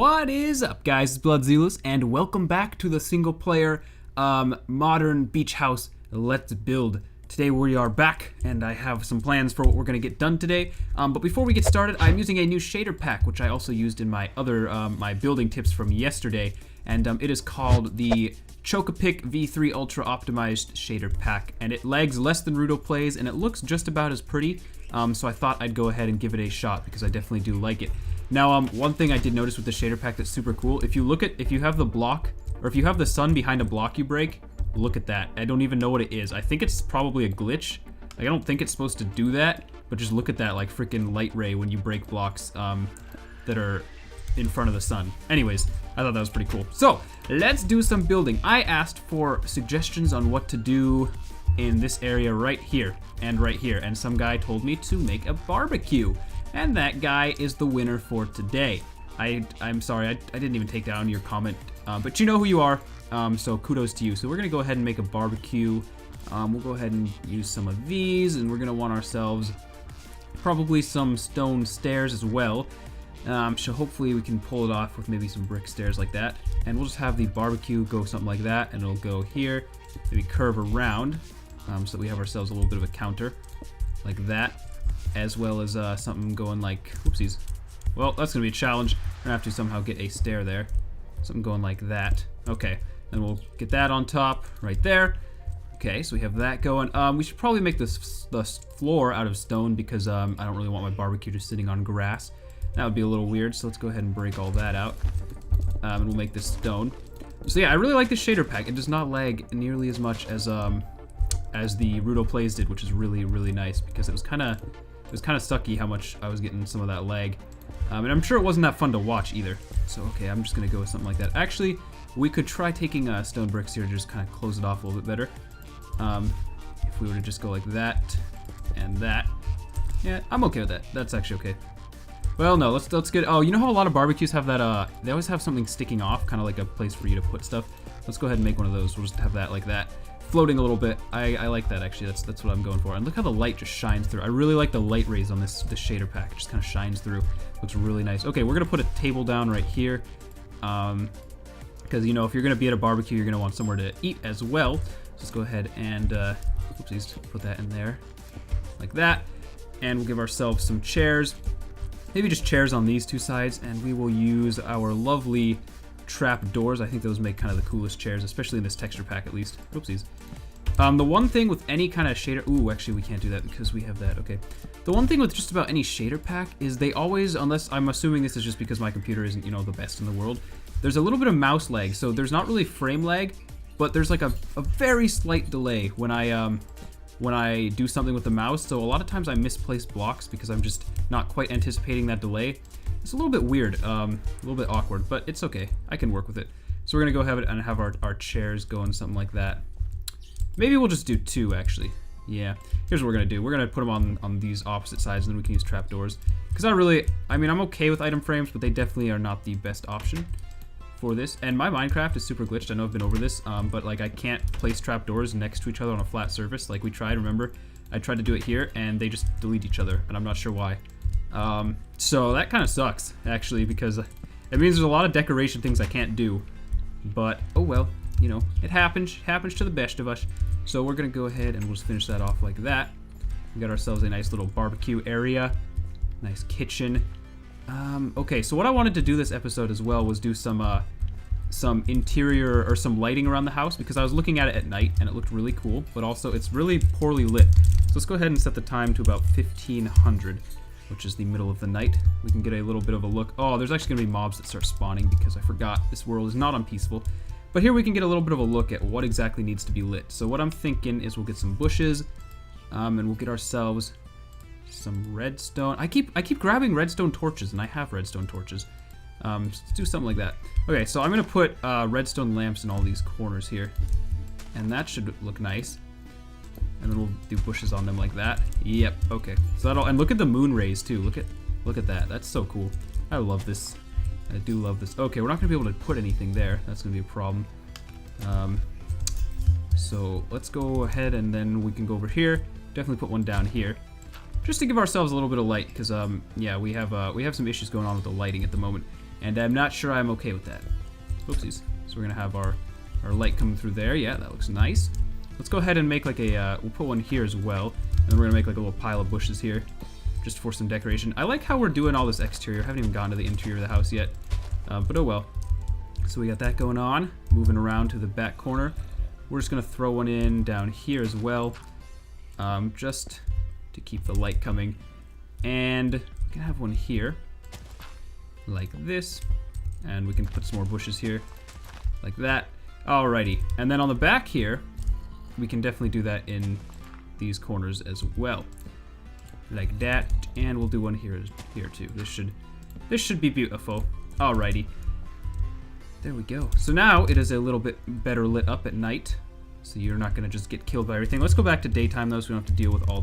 What is up, guys? It's BloodZelos, and welcome back to the single-player modern beach house Let's Build. Today we are back, and I have some plans for what we're going to get done today. But before we get started, I'm using a new shader pack, which I also used in my other my building tips from yesterday, and it is called the Chocopic V3 Ultra Optimized Shader Pack, and it lags less than Rudo plays, and it looks just about as pretty. So I thought I'd go ahead and give it a shot because I definitely do like it. Now, one thing I did notice with the shader pack that's super cool, if you have the block, or if you have the sun behind a block you break, look at that. I don't even know what it is. I think it's probably a glitch. Like, I don't think it's supposed to do that, but just look at that, like freaking light ray when you break blocks that are in front of the sun. Anyways, I thought that was pretty cool. So, let's do some building. I asked for suggestions on what to do in this area right here, and some guy told me to make a barbecue. And that guy is the winner for today. I'm sorry, I didn't even take down your comment, but you know who you are, so kudos to you. So we're gonna go ahead and make a barbecue. We'll go ahead and use some of these, and we're gonna want ourselves probably some stone stairs as well. So hopefully we can pull it off with maybe some brick stairs like that. And we'll just have the barbecue go something like that, and it'll go here, maybe curve around, so that we have ourselves a little bit of a counter, like that. As well as something going like, whoopsies. Well, that's gonna be a challenge. We're gonna have to somehow get a stair there. Something going like that. Okay, then we'll get that on top right there. Okay, so we have that going. We should probably make the floor out of stone because I don't really want my barbecue just sitting on grass. That would be a little weird, so let's go ahead and break all that out. And we'll make this stone. So yeah, I really like this shader pack. It does not lag nearly as much as the Rudo Plays did, which is really, really nice because it was kind of sucky how much I was getting some of that lag. And I'm sure it wasn't that fun to watch either. So, okay, I'm just going to go with something like that. Actually, we could try taking stone bricks here to just kind of close it off a little bit better. If we were to just go like that and that. Yeah, I'm okay with that. That's actually okay. Well, no, let's get... Oh, you know how a lot of barbecues have that, they always have something sticking off, kind of like a place for you to put stuff? Let's go ahead and make one of those. We'll just have that like that. Floating a little bit. I like that, actually. That's what I'm going for. And look how the light just shines through. I really like the light rays on this shader pack. It just kind of shines through. Looks really nice. Okay, we're gonna put a table down right here, because you know, if you're gonna be at a barbecue, you're gonna want somewhere to eat as well. So let's go ahead and oopsies, put that in there like that, and we'll give ourselves some chairs. Maybe just chairs on these two sides, and we will use our lovely trap doors. I think those make kind of the coolest chairs, especially in this texture pack at least. Oopsies. The one thing with any kind of shader... Ooh, actually we can't do that because we have that. Okay. The one thing with just about any shader pack is they always, unless I'm assuming this is just because my computer isn't, you know, the best in the world, there's a little bit of mouse lag. So there's not really frame lag, but there's like a very slight delay when I do something with the mouse. So a lot of times I misplace blocks because I'm just not quite anticipating that delay. It's a little bit weird, a little bit awkward, but it's okay. I can work with it. So we're gonna go ahead and have our chairs going something like that. Maybe we'll just do two, actually. Yeah, here's what we're gonna do. We're gonna put them on these opposite sides, and then we can use trapdoors. Because I mean, I'm okay with item frames, but they definitely are not the best option for this. And my Minecraft is super glitched. I know I've been over this, but like I can't place trapdoors next to each other on a flat surface. Like we tried, remember? I tried to do it here, and they just delete each other, and I'm not sure why. So that kind of sucks, actually, because it means there's a lot of decoration things I can't do. But, oh well, you know, it happens to the best of us. So we're gonna go ahead and we'll just finish that off like that. We got ourselves a nice little barbecue area, nice kitchen. Okay, so what I wanted to do this episode as well was do some interior or some lighting around the house, because I was looking at it at night and it looked really cool, but also it's really poorly lit. So let's go ahead and set the time to about 1500. Which is the middle of the night. We can get a little bit of a look. Oh, there's actually gonna be mobs that start spawning because I forgot this world is not unpeaceful. But here we can get a little bit of a look at what exactly needs to be lit. So what I'm thinking is we'll get some bushes, and we'll get ourselves some redstone. I keep grabbing redstone torches, and I have redstone torches. Let's do something like that. Okay, so I'm gonna put redstone lamps in all these corners here, and that should look nice. And then we'll do bushes on them like that. Yep, okay. So that'll, and look at the moon rays too. Look at that. That's so cool. I love this. I do love this. Okay, we're not gonna be able to put anything there. That's gonna be a problem. So let's go ahead and then we can go over here. Definitely put one down here, just to give ourselves a little bit of light, because yeah, we have some issues going on with the lighting at the moment. and I'm not sure I'm okay with that. Oopsies. So we're gonna have our light coming through there. Yeah, that looks nice. Let's go ahead and make like a, we'll put one here as well, and then we're gonna make like a little pile of bushes here, just for some decoration. I like how we're doing all this exterior. I haven't even gotten to the interior of the house yet, but oh well. So we got that going on. Moving around to the back corner. We're just gonna throw one in down here as well, just to keep the light coming. And we can have one here, like this, and we can put some more bushes here, like that. Alrighty, and then on the back here, we can definitely do that in these corners as well, like that. And we'll do one here too. This should be beautiful. Alrighty, there we go. So now it is a little bit better lit up at night, so you're not gonna just get killed by everything. Let's go back to daytime though, so we don't have to deal with all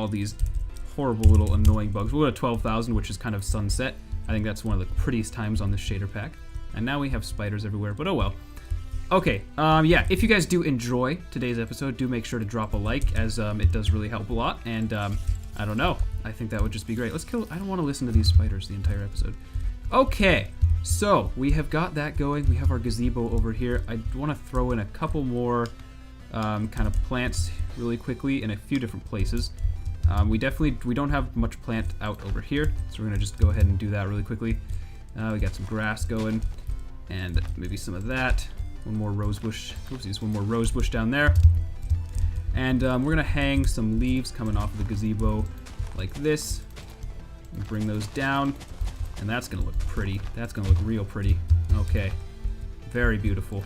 these horrible little annoying bugs. We'll go to 12,000, which is kind of sunset. I think that's one of the prettiest times on this shader pack. And now we have spiders everywhere, but oh well. Okay, yeah, if you guys do enjoy today's episode, do make sure to drop a like, as it does really help a lot. And I don't know, I think that would just be great. Let's kill, I don't want to listen to these spiders the entire episode. Okay, so we have got that going. We have our gazebo over here. I want to throw in a couple more kind of plants really quickly in a few different places. We don't have much plant out over here, so we're gonna just go ahead and do that really quickly. We got some grass going, and maybe some of that. One more rose bush. Oopsies, one more rose bush down there. And we're gonna hang some leaves coming off of the gazebo like this, and bring those down, and that's gonna look pretty. That's gonna look real pretty. Okay, very beautiful.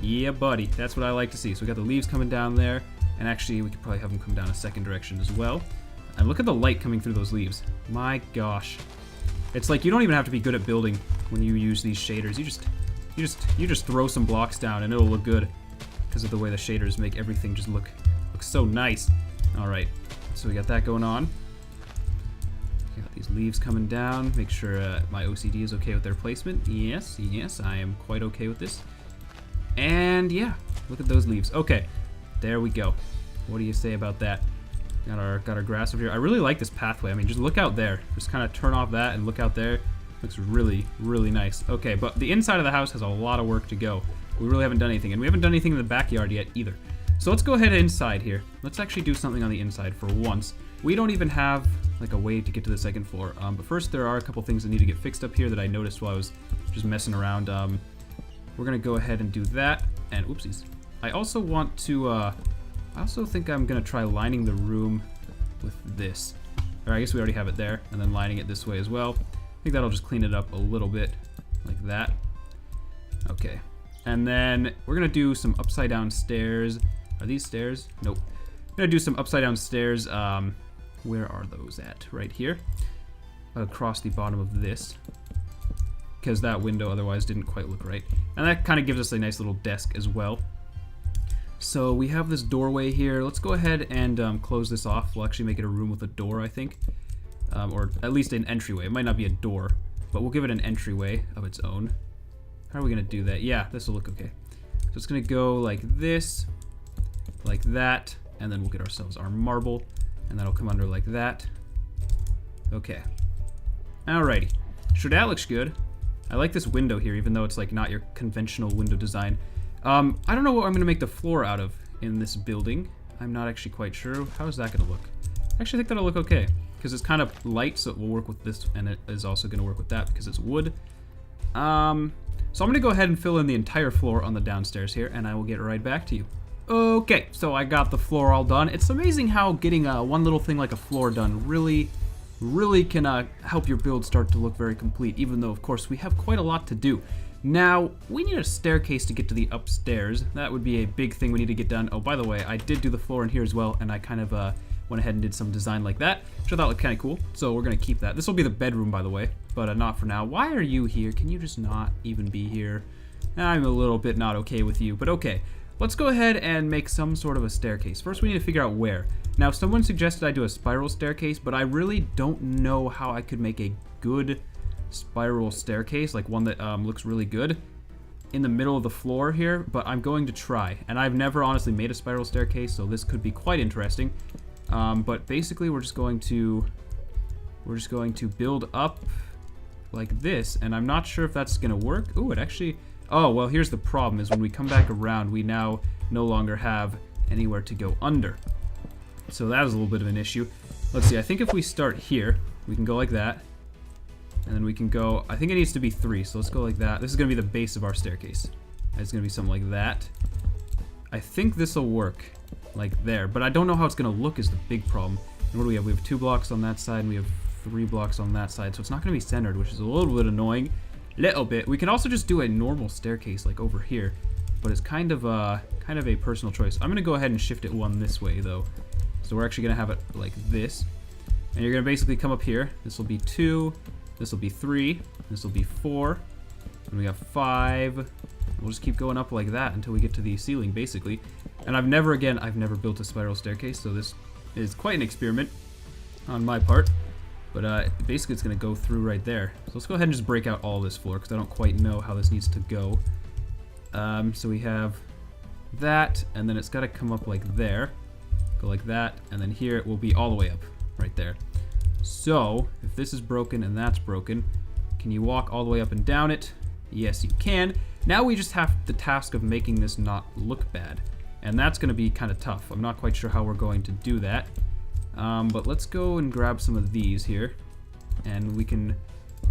Yeah, buddy, that's what I like to see. So we got the leaves coming down there. And actually, we could probably have them come down a second direction as well. And look at the light coming through those leaves. My gosh. It's like you don't even have to be good at building when you use these shaders. You just throw some blocks down and it'll look good because of the way the shaders make everything just look so nice. All right, so we got that going on. We got these leaves coming down. Make sure my OCD is okay with their placement. Yes, I am quite okay with this. And yeah, look at those leaves. Okay. There we go. What do you say about that? Got our grass over here. I really like this pathway. I mean, just look out there. Just kind of turn off that and look out there. Looks really, really nice. Okay, but the inside of the house has a lot of work to go. We really haven't done anything, and we haven't done anything in the backyard yet either. So let's go ahead inside here. Let's actually do something on the inside for once. We don't even have like a way to get to the second floor. But first, there are a couple things that need to get fixed up here that I noticed while I was just messing around. We're gonna go ahead and do that. And oopsies. I also want to, I also think I'm gonna try lining the room with this. Or I guess we already have it there, and then lining it this way as well. I think that'll just clean it up a little bit, like that. Okay, and then we're gonna do some upside down stairs. Are these stairs? Nope. I'm gonna do some upside down stairs. Where are those at? Right here, across the bottom of this, because that window otherwise didn't quite look right. And that kind of gives us a nice little desk as well. So we have this doorway here. Let's go ahead and close this off. We'll actually make it a room with a door, I think. Or at least an entryway. It might not be a door, but we'll give it an entryway of its own. How are we gonna do that? Yeah, this will look okay. So it's gonna go like this, like that, and then we'll get ourselves our marble, and that'll come under like that. Okay. Alrighty. Sure, that looks good. I like this window here, even though it's like not your conventional window design. I don't know what I'm gonna make the floor out of in this building. I'm not actually quite sure. How is that gonna look? I actually think that'll look okay, because it's kind of light, so it will work with this, and it is also gonna work with that because it's wood. So I'm gonna go ahead and fill in the entire floor on the downstairs here, and I will get right back to you. Okay, so I got the floor all done. It's amazing how getting one little thing like a floor done really can help your build start to look very complete, even though, of course, we have quite a lot to do. Now, we need a staircase to get to the upstairs. That would be a big thing we need to get done. Oh, by the way, I did do the floor in here as well, and I kind of went ahead and did some design like that, which I thought looked kind of cool, so we're going to keep that. This will be the bedroom, by the way, but not for now. Why are you here? Can you just not even be here? I'm a little bit not okay with you, but okay. Let's go ahead and make some sort of a staircase. First, we need to figure out where. Now, someone suggested I do a spiral staircase, but I really don't know how I could make a good spiral staircase, like one that looks really good in the middle of the floor here, but I'm going to try. And I've never honestly made a spiral staircase, so this could be quite interesting. But basically, we're just going to build up like this, and I'm not sure if that's gonna work. Ooh, it actually... Oh, well, here's the problem, is when we come back around, we now no longer have anywhere to go under. So that is a little bit of an issue. Let's see, I think if we start here, we can go like that. And then we can go, I think it needs to be 3, so let's go like that. This is going to be the base of our staircase. It's going to be something like that. I think this will work, like there. But I don't know how it's going to look is the big problem. And what do we have? We have 2 blocks on that side, and we have 3 blocks on that side. So it's not going to be centered, which is a little bit annoying. Little bit. We can also just do a normal staircase, like over here. But it's kind of a personal choice. I'm going to go ahead and shift it 1 this way, though. So we're actually going to have it like this. And you're going to basically come up here. This will be 2. This will be 3. This will be 4. And we have 5. We'll just keep going up like that until we get to the ceiling, basically. And I've never built a spiral staircase, so this is quite an experiment on my part. But basically it's going to go through right there. So let's go ahead and just break out all this floor, because I don't quite know how this needs to go. So we have that, and then it's got to come up like there. Go like that, and then here it will be all the way up, right there. So, if this is broken and that's broken, can you walk all the way up and down it? Yes, you can. Now we just have the task of making this not look bad. And that's going to be kind of tough. I'm not quite sure how we're going to do that. But let's go and grab some of these here. And we can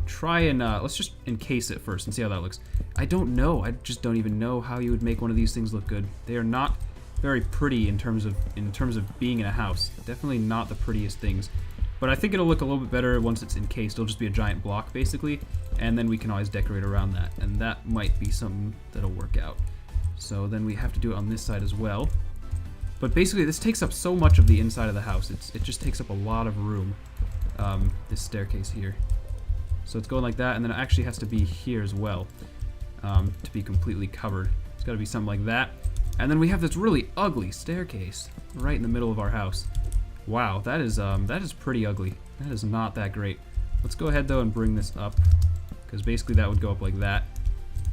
try and, let's just encase it first and see how that looks. I don't know. I just don't even know how you would make one of these things look good. They are not very pretty in terms of being in a house. Definitely not the prettiest things. But I think it'll look a little bit better once it's encased. It'll just be a giant block, basically. And then we can always decorate around that. And that might be something that'll work out. So then we have to do it on this side as well. But basically, this takes up so much of the inside of the house. It just takes up a lot of room, this staircase here. So it's going like that, and then it actually has to be here as well to be completely covered. It's got to be something like that. And then we have this really ugly staircase right in the middle of our house. Wow, that is pretty ugly. That is not that great. Let's go ahead though and bring this up, because basically that would go up like that.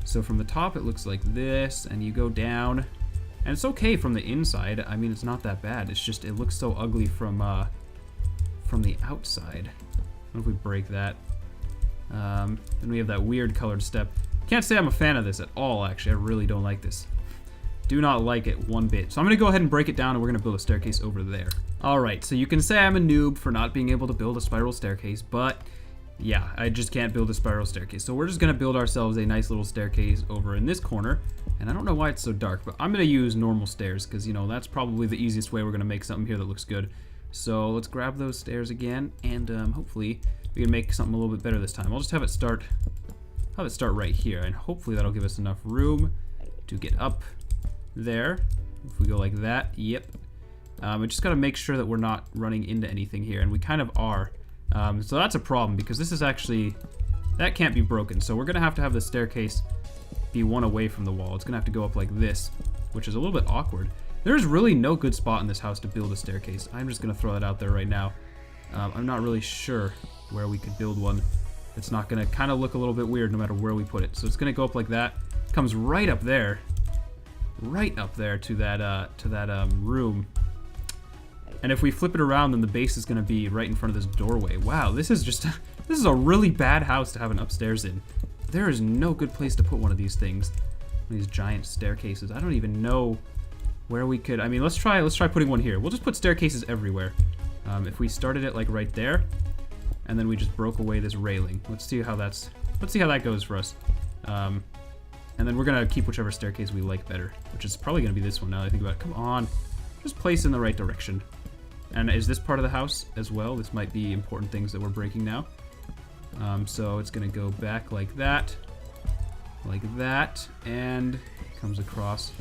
So from the top it looks like this, and you go down, and it's okay from the inside. I mean, it's not that bad. It's just it looks so ugly from the outside. What if we break that? Then we have that weird colored step. Can't say I'm a fan of this at all. Actually, I really don't like this. Do not like it one bit. So I'm going to go ahead and break it down, and we're going to build a staircase over there. Alright, so you can say I'm a noob for not being able to build a spiral staircase, but yeah, I just can't build a spiral staircase. So we're just going to build ourselves a nice little staircase over in this corner. And I don't know why it's so dark, but I'm going to use normal stairs, because, you know, that's probably the easiest way we're going to make something here that looks good. So let's grab those stairs again, and hopefully we can make something a little bit better this time. I'll just have it start right here, and hopefully that'll give us enough room to get up there. If we go like that, yep. We just got to make sure that we're not running into anything here, and we kind of are. So that's a problem, because this is actually, that can't be broken. So we're going to have the staircase be one away from the wall. It's going to have to go up like this, which is a little bit awkward. There's really no good spot in this house to build a staircase. I'm just going to throw that out there right now. I'm not really sure where we could build one. It's not going to kind of look a little bit weird no matter where we put it. So it's going to go up like that. Comes right up there to that room. And if we flip it around, then the base is going to be right in front of this doorway. Wow, this is a really bad house to have an upstairs in. There is no good place to put one of these things. These giant staircases. I don't even know where we could. I mean, let's try putting one here. We'll just put staircases everywhere. If we started it like right there, and then we just broke away this railing. Let's see how that goes for us. And then we're gonna keep whichever staircase we like better, which is probably gonna be this one now that I think about it. Come on, just place in the right direction. And is this part of the house as well? This might be important things that we're breaking now. So it's gonna go back like that, and it comes across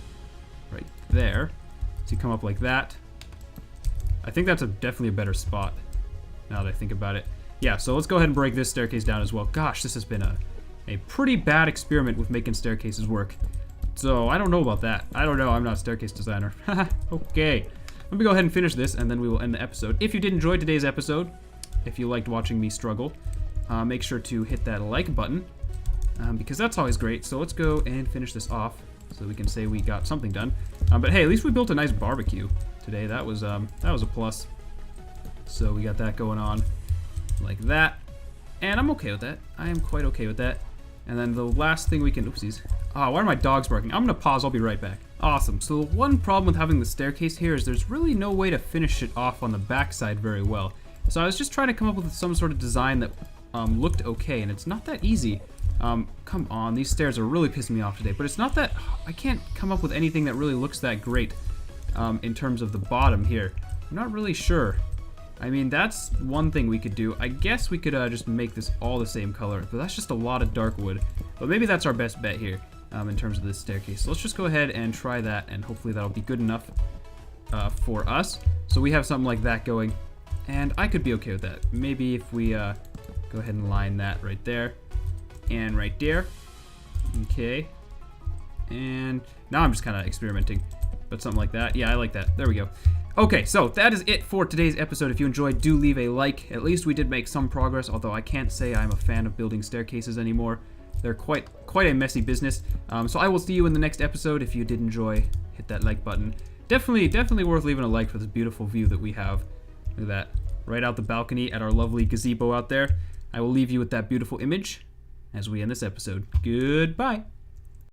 right there. So you come up like that. I think that's definitely a better spot now that I think about it. Yeah, so let's go ahead and break this staircase down as well. Gosh, this has been a pretty bad experiment with making staircases work. So I don't know about that. I don't know, I'm not a staircase designer. Okay, let me go ahead and finish this, and then we will end the episode. If you did enjoy today's episode, if you liked watching me struggle, make sure to hit that like button, because that's always great. So let's go and finish this off so we can say we got something done. But hey, at least we built a nice barbecue today. That was a plus. So we got that going on like that. And I'm okay with that. I am quite okay with that. And then the last thing we can, oopsies. Oh, why are my dogs barking? I'm gonna pause, I'll be right back. Awesome, so the one problem with having the staircase here is there's really no way to finish it off on the backside very well. So I was just trying to come up with some sort of design that looked okay, and it's not that easy. Come on, these stairs are really pissing me off today, but it's not that, I can't come up with anything that really looks that great in terms of the bottom here. I'm not really sure. I mean, that's one thing we could do. I guess we could just make this all the same color, but that's just a lot of dark wood. But maybe that's our best bet here in terms of this staircase. So let's just go ahead and try that, and hopefully that'll be good enough for us. So we have something like that going, and I could be okay with that. Maybe if we go ahead and line that right there, and right there. Okay. And now I'm just kind of experimenting, but something like that. Yeah, I like that. There we go. Okay, so that is it for today's episode. If you enjoyed, do leave a like. At least we did make some progress, although I can't say I'm a fan of building staircases anymore. They're quite a messy business. So I will see you in the next episode. If you did enjoy, hit that like button. Definitely worth leaving a like for this beautiful view that we have. Look at that. Right out the balcony at our lovely gazebo out there. I will leave you with that beautiful image as we end this episode. Goodbye.